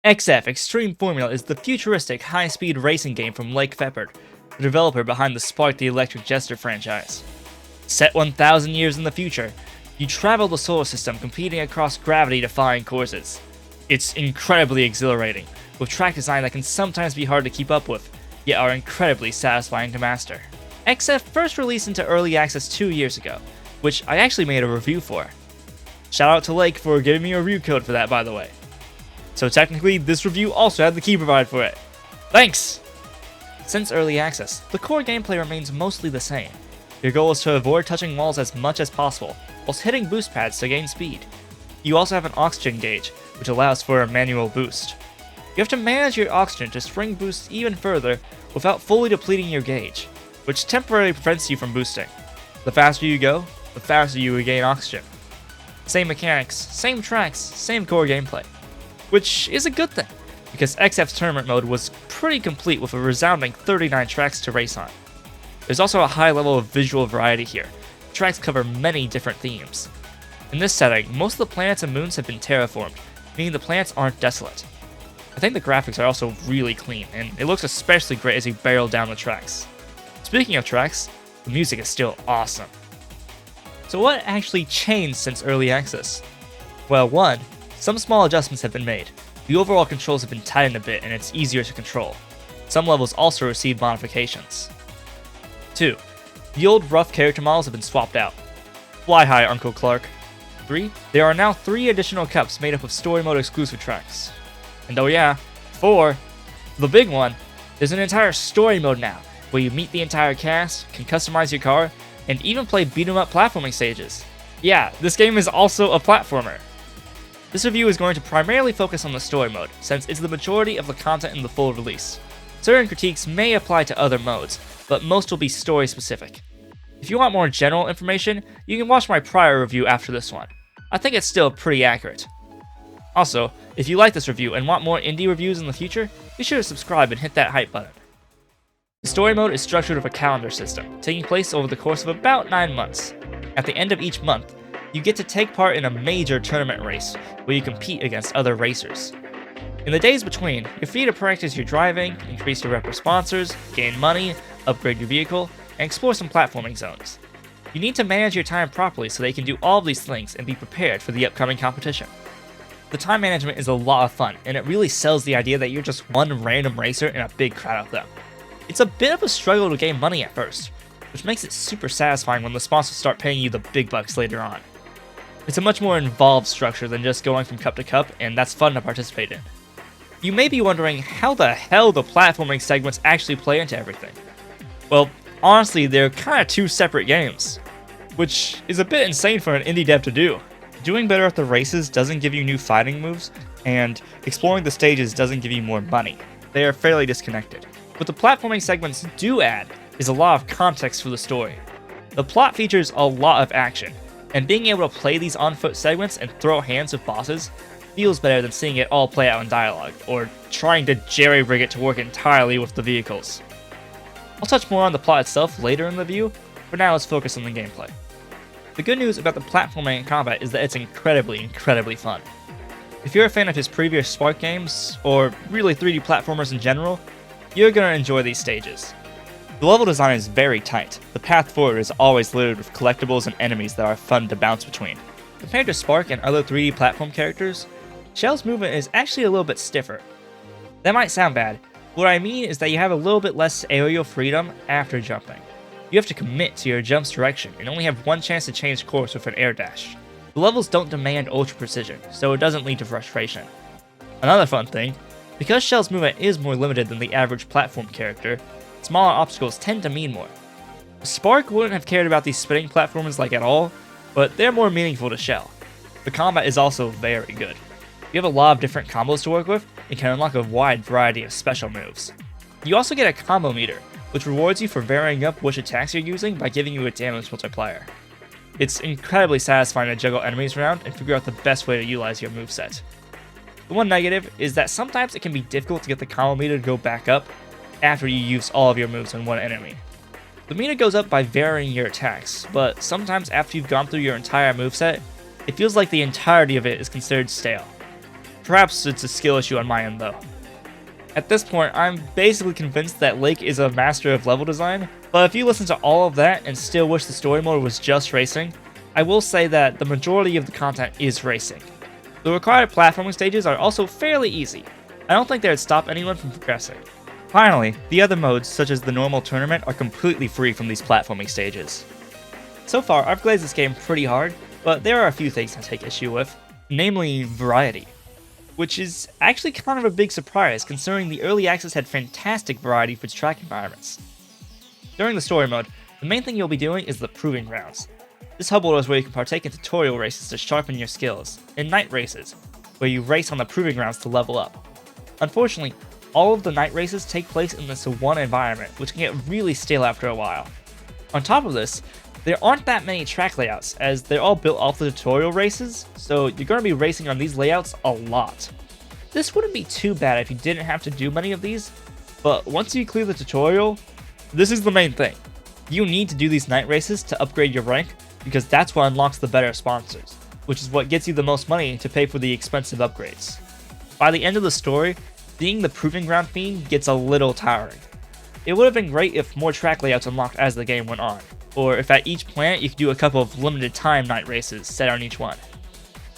XF Extreme Formula is the futuristic, high-speed racing game from Lake Feppard, the developer behind the Spark the Electric Jester franchise. Set 1,000 years in the future, you travel the solar system competing across gravity-defying courses. It's incredibly exhilarating, with track design that can sometimes be hard to keep up with, yet are incredibly satisfying to master. XF first released into early access 2 years ago, which I actually made a review for. Shout out to Lake for giving me a review code for that, by the way. So technically, this review also had the key provided for it. Thanks! Since early access, the core gameplay remains mostly the same. Your goal is to avoid touching walls as much as possible, whilst hitting boost pads to gain speed. You also have an oxygen gauge, which allows for a manual boost. You have to manage your oxygen to spring boost even further without fully depleting your gauge, which temporarily prevents you from boosting. The faster you go, the faster you regain oxygen. Same mechanics, same tracks, same core gameplay. Which is a good thing, because XF's tournament mode was pretty complete with a resounding 39 tracks to race on. There's also a high level of visual variety here. Tracks cover many different themes. In this setting, most of the planets and moons have been terraformed, meaning the planets aren't desolate. I think the graphics are also really clean, and it looks especially great as you barrel down the tracks. Speaking of tracks, the music is still awesome. So what actually changed since early access? Well, 1. Some small adjustments have been made. The overall controls have been tightened a bit and it's easier to control. Some levels also received modifications. 2. The old rough character models have been swapped out. Fly high, Uncle Clark. 3. There are now 3 additional cups made up of story mode exclusive tracks. And oh yeah, 4. The big one, there's an entire story mode now, where you meet the entire cast, can customize your car, and even play beat 'em up platforming stages. Yeah, this game is also a platformer. This review is going to primarily focus on the story mode, since it's the majority of the content in the full release. Certain critiques may apply to other modes, but most will be story specific. If you want more general information, you can watch my prior review after this one. I think it's still pretty accurate. Also, if you like this review and want more indie reviews in the future, be sure to subscribe and hit that hype button. The story mode is structured with a calendar system, taking place over the course of about 9 months. At the end of each month, you get to take part in a major tournament race, where you compete against other racers. In the days between, you're free to practice your driving, increase your rep with sponsors, gain money, upgrade your vehicle, and explore some platforming zones. You need to manage your time properly so that you can do all of these things and be prepared for the upcoming competition. The time management is a lot of fun, and it really sells the idea that you're just one random racer in a big crowd of them. It's a bit of a struggle to gain money at first, which makes it super satisfying when the sponsors start paying you the big bucks later on. It's a much more involved structure than just going from cup to cup, and that's fun to participate in. You may be wondering how the hell the platforming segments actually play into everything. Well, honestly, they're kinda 2 separate games, which is a bit insane for an indie dev to do. Doing better at the races doesn't give you new fighting moves, and exploring the stages doesn't give you more money. They are fairly disconnected. What the platforming segments do add is a lot of context for the story. The plot features a lot of action, and being able to play these on-foot segments and throw hands with bosses feels better than seeing it all play out in dialogue, or trying to jerry-rig it to work entirely with the vehicles. I'll touch more on the plot itself later in the review, for now let's focus on the gameplay. The good news about the platforming and combat is that it's incredibly fun. If you're a fan of his previous Spark games, or really 3D platformers in general, you're gonna enjoy these stages. The level design is very tight. The path forward is always littered with collectibles and enemies that are fun to bounce between. Compared to Spark and other 3D platform characters, Shell's movement is actually a little bit stiffer. That might sound bad. What I mean is that you have a little bit less aerial freedom after jumping. You have to commit to your jump's direction and only have one chance to change course with an air dash. The levels don't demand ultra precision, so it doesn't lead to frustration. Another fun thing, because Shell's movement is more limited than the average platform character, smaller obstacles tend to mean more. Spark wouldn't have cared about these spinning platformers like at all, but they're more meaningful to Shell. The combat is also very good. You have a lot of different combos to work with, and can unlock a wide variety of special moves. You also get a combo meter, which rewards you for varying up which attacks you're using by giving you a damage multiplier. It's incredibly satisfying to juggle enemies around and figure out the best way to utilize your moveset. The one negative is that sometimes it can be difficult to get the combo meter to go back up after you use all of your moves on one enemy. The meter goes up by varying your attacks, but sometimes after you've gone through your entire moveset, it feels like the entirety of it is considered stale. Perhaps it's a skill issue on my end though. At this point, I'm basically convinced that Lake is a master of level design, but if you listen to all of that and still wish the story mode was just racing, I will say that the majority of the content is racing. The required platforming stages are also fairly easy. I don't think they would stop anyone from progressing. Finally, the other modes, such as the normal tournament, are completely free from these platforming stages. So far, I've glazed this game pretty hard, but there are a few things I take issue with, namely variety, which is actually kind of a big surprise considering the early access had fantastic variety for its track environments. During the story mode, the main thing you'll be doing is the Proving Grounds. This hub world is where you can partake in tutorial races to sharpen your skills, and night races, where you race on the Proving Grounds to level up. Unfortunately, all of the night races take place in this one environment, which can get really stale after a while. On top of this, there aren't that many track layouts, as they're all built off the tutorial races, so you're going to be racing on these layouts a lot. This wouldn't be too bad if you didn't have to do many of these, but once you clear the tutorial, this is the main thing. You need to do these night races to upgrade your rank, because that's what unlocks the better sponsors, which is what gets you the most money to pay for the expensive upgrades. By the end of the story, being the Proving Ground fiend gets a little tiring. It would have been great if more track layouts unlocked as the game went on, or if at each planet you could do a couple of limited time night races set on each one.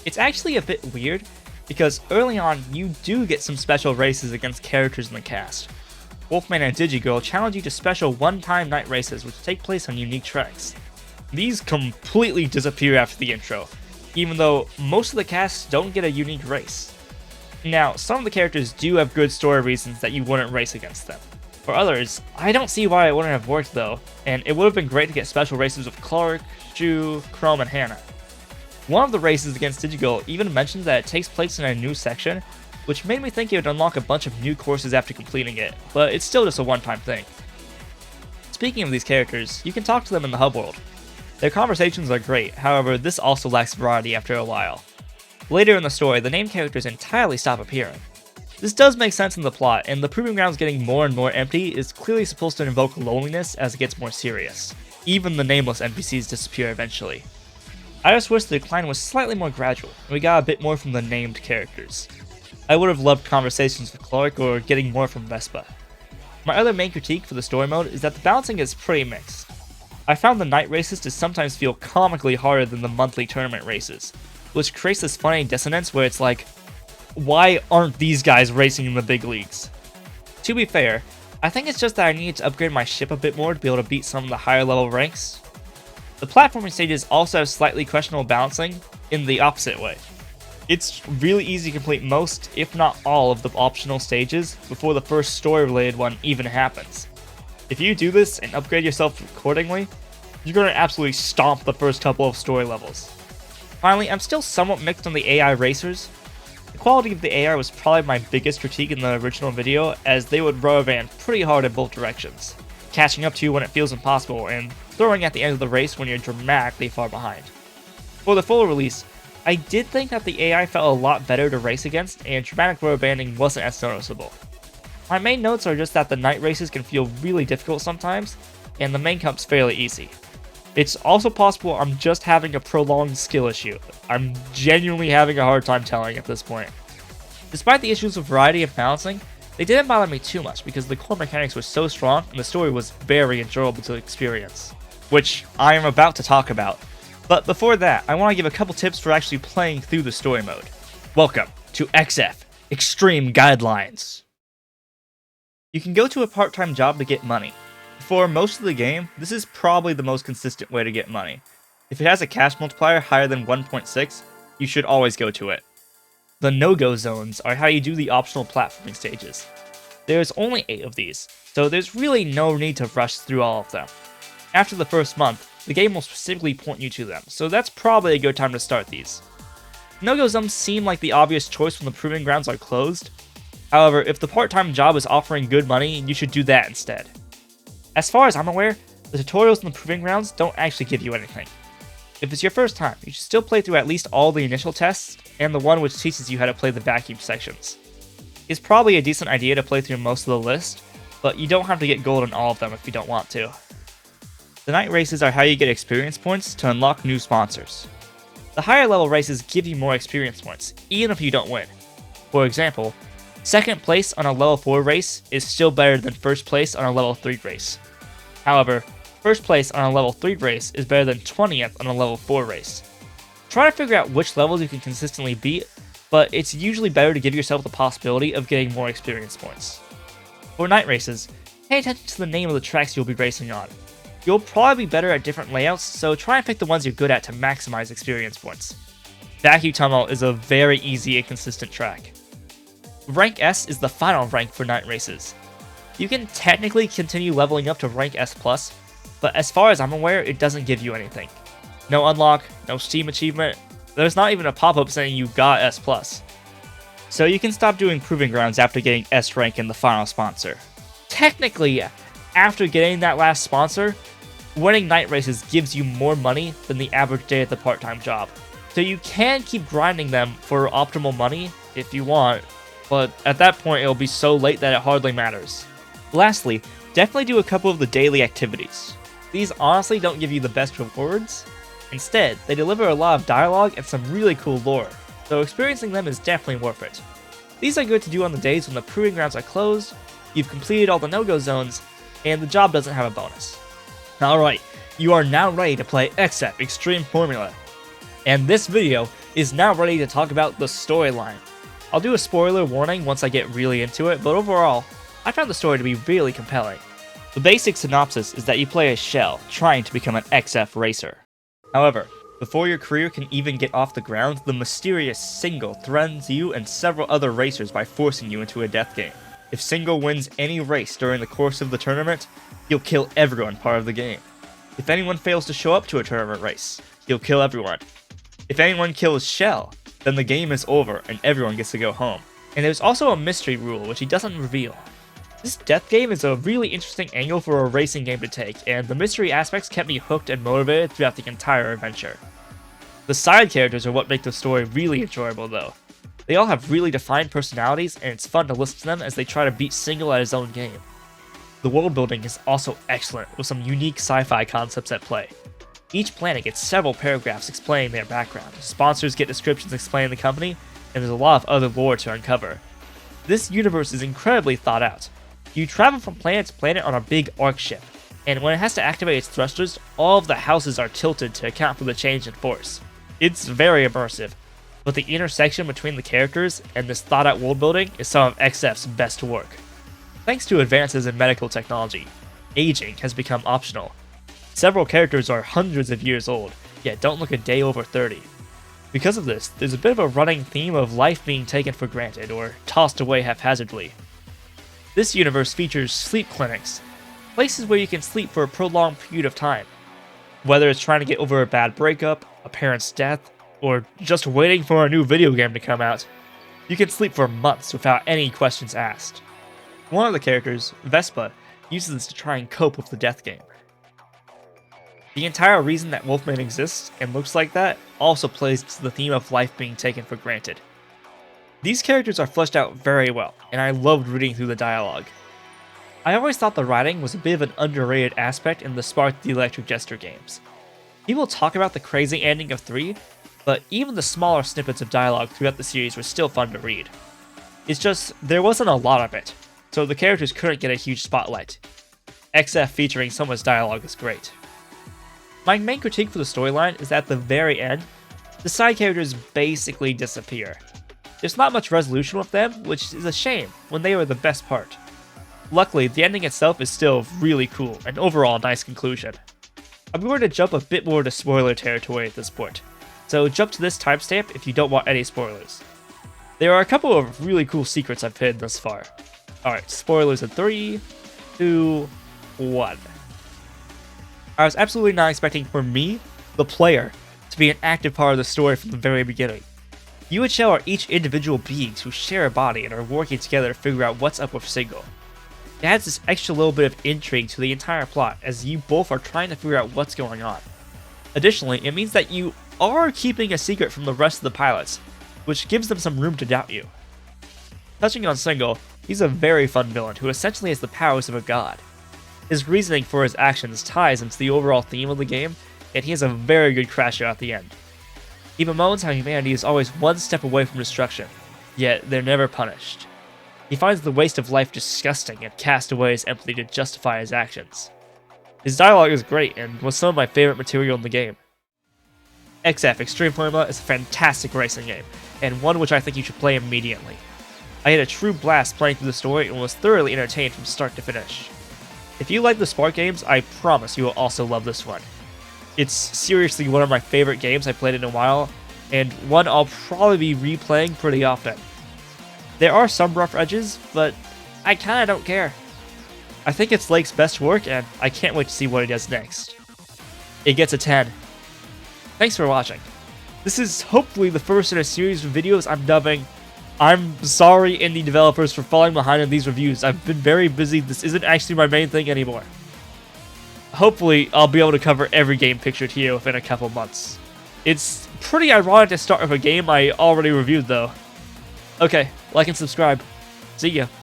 It's actually a bit weird, because early on you do get some special races against characters in the cast. Wolfman and Digigirl challenge you to special one-time night races which take place on unique tracks. These completely disappear after the intro, even though most of the cast don't get a unique race. Now, some of the characters do have good story reasons that you wouldn't race against them. For others, I don't see why it wouldn't have worked though, and it would have been great to get special races with Clark, Shu, Chrome, and Hannah. One of the races against Digigirl even mentions that it takes place in a new section, which made me think it would unlock a bunch of new courses after completing it, but it's still just a one-time thing. Speaking of these characters, you can talk to them in the hub world. Their conversations are great, however this also lacks variety after a while. Later in the story, the named characters entirely stop appearing. This does make sense in the plot, and the Proving Grounds getting more and more empty is clearly supposed to invoke loneliness as it gets more serious. Even the nameless NPCs disappear eventually. I just wish the decline was slightly more gradual, and we got a bit more from the named characters. I would have loved conversations with Clark or getting more from Vespa. My other main critique for the story mode is that the balancing is pretty mixed. I found the night races to sometimes feel comically harder than the monthly tournament races, which creates this funny dissonance where it's like, why aren't these guys racing in the big leagues? To be fair, I think it's just that I needed to upgrade my ship a bit more to be able to beat some of the higher level ranks. The platforming stages also have slightly questionable balancing in the opposite way. It's really easy to complete most, if not all, of the optional stages before the first story-related one even happens. If you do this and upgrade yourself accordingly, you're going to absolutely stomp the first couple of story levels. Finally, I'm still somewhat mixed on the AI racers. The quality of the AI was probably my biggest critique in the original video, as they would rubber band pretty hard in both directions, catching up to you when it feels impossible, and throwing at the end of the race when you're dramatically far behind. For the full release, I did think that the AI felt a lot better to race against, and dramatic rubber banding wasn't as noticeable. My main notes are just that the night races can feel really difficult sometimes, and the main comp's fairly easy. It's also possible I'm just having a prolonged skill issue. I'm genuinely having a hard time telling at this point. Despite the issues of variety and balancing, they didn't bother me too much because the core mechanics were so strong and the story was very enjoyable to experience, which I am about to talk about. But before that, I want to give a couple tips for actually playing through the story mode. Welcome to XF Extreme Guidelines. You can go to a part-time job to get money. For most of the game, this is probably the most consistent way to get money. If it has a cash multiplier higher than 1.6, you should always go to it. The no-go zones are how you do the optional platforming stages. There's only 8 of these, so there's really no need to rush through all of them. After the first month, the game will specifically point you to them, so that's probably a good time to start these. No-go zones seem like the obvious choice when the Proving Grounds are closed. However, if the part-time job is offering good money, you should do that instead. As far as I'm aware, the tutorials in the Proving Grounds don't actually give you anything. If it's your first time, you should still play through at least all the initial tests, and the one which teaches you how to play the vacuum sections. It's probably a decent idea to play through most of the list, but you don't have to get gold in all of them if you don't want to. The night races are how you get experience points to unlock new sponsors. The higher level races give you more experience points, even if you don't win. For example, second place on a level 4 race is still better than first place on a level 3 race. However, first place on a level 3 race is better than 20th on a level 4 race. Try to figure out which levels you can consistently beat, but it's usually better to give yourself the possibility of getting more experience points. For night races, pay attention to the name of the tracks you'll be racing on. You'll probably be better at different layouts, so try and pick the ones you're good at to maximize experience points. Vacuum Tunnel is a very easy and consistent track. Rank S is the final rank for night races. You can technically continue leveling up to rank S+, but as far as I'm aware, it doesn't give you anything. No unlock, no Steam achievement, there's not even a pop-up saying you got S+. So you can stop doing Proving Grounds after getting S rank in the final sponsor. Technically, after getting that last sponsor, winning night races gives you more money than the average day at the part-time job. So you can keep grinding them for optimal money if you want, but at that point it'll be so late that it hardly matters. Lastly, definitely do a couple of the daily activities. These honestly don't give you the best rewards. Instead, they deliver a lot of dialogue and some really cool lore, so experiencing them is definitely worth it. These are good to do on the days when the Proving Grounds are closed, you've completed all the no-go zones, and the job doesn't have a bonus. Alright, you are now ready to play XF Extreme Formula. And this video is now ready to talk about the storyline. I'll do a spoiler warning once I get really into it, but overall, I found the story to be really compelling. The basic synopsis is that you play as Shell, trying to become an XF racer. However, before your career can even get off the ground, the mysterious Single threatens you and several other racers by forcing you into a death game. If Single wins any race during the course of the tournament, he'll kill everyone part of the game. If anyone fails to show up to a tournament race, he'll kill everyone. If anyone kills Shell, then the game is over and everyone gets to go home. And there's also a mystery rule which he doesn't reveal. This death game is a really interesting angle for a racing game to take, and the mystery aspects kept me hooked and motivated throughout the entire adventure. The side characters are what make the story really enjoyable though. They all have really defined personalities, and it's fun to listen to them as they try to beat Single at his own game. The world building is also excellent, with some unique sci-fi concepts at play. Each planet gets several paragraphs explaining their background, sponsors get descriptions explaining the company, and there's a lot of other lore to uncover. This universe is incredibly thought out. You travel from planet to planet on a big arc ship, and when it has to activate its thrusters, all of the houses are tilted to account for the change in force. It's very immersive, but the intersection between the characters and this thought out world building is some of XF's best work. Thanks to advances in medical technology, aging has become optional. Several characters are hundreds of years old, yet don't look a day over 30. Because of this, there's a bit of a running theme of life being taken for granted or tossed away haphazardly. This universe features sleep clinics, places where you can sleep for a prolonged period of time. Whether it's trying to get over a bad breakup, a parent's death, or just waiting for a new video game to come out, you can sleep for months without any questions asked. One of the characters, Vespa, uses this to try and cope with the death game. The entire reason that Wolfman exists and looks like that also plays to the theme of life being taken for granted. These characters are fleshed out very well, and I loved reading through the dialogue. I always thought the writing was a bit of an underrated aspect in the Spark the Electric Jester games. People talk about the crazy ending of 3, but even the smaller snippets of dialogue throughout the series were still fun to read. It's just, there wasn't a lot of it, so the characters couldn't get a huge spotlight. XF featuring so much dialogue is great. My main critique for the storyline is that at the very end, the side characters basically disappear. There's not much resolution with them, which is a shame, when they were the best part. Luckily, the ending itself is still really cool, and overall a nice conclusion. I'm going to jump a bit more to spoiler territory at this point, so jump to this timestamp if you don't want any spoilers. There are a couple of really cool secrets I've hidden thus far. Alright, spoilers in 3, 2, 1. I was absolutely not expecting for me, the player, to be an active part of the story from the very beginning. You and Shell are each individual beings who share a body and are working together to figure out what's up with Single. It adds this extra little bit of intrigue to the entire plot as you both are trying to figure out what's going on. Additionally, it means that you are keeping a secret from the rest of the pilots, which gives them some room to doubt you. Touching on Single, he's a very fun villain who essentially has the powers of a god. His reasoning for his actions ties into the overall theme of the game, and he has a very good crash out at the end. He bemoans how humanity is always one step away from destruction, yet they're never punished. He finds the waste of life disgusting and casts away his empathy to justify his actions. His dialogue is great and was some of my favorite material in the game. XF Extreme Formula is a fantastic racing game, and one which I think you should play immediately. I had a true blast playing through the story and was thoroughly entertained from start to finish. If you like the Spark games, I promise you will also love this one. It's seriously one of my favorite games I played in a while, and one I'll probably be replaying pretty often. There are some rough edges, but I kinda don't care. I think it's Lake's best work, and I can't wait to see what he does next. It gets a 10. Thanks for watching. This is hopefully the first in a series of videos I'm dubbing "I'm sorry indie developers for falling behind in these reviews. I've been very busy, this isn't actually my main thing anymore." Hopefully, I'll be able to cover every game pictured here within a couple months. It's pretty ironic to start with a game I already reviewed though. Okay, like and subscribe. See ya.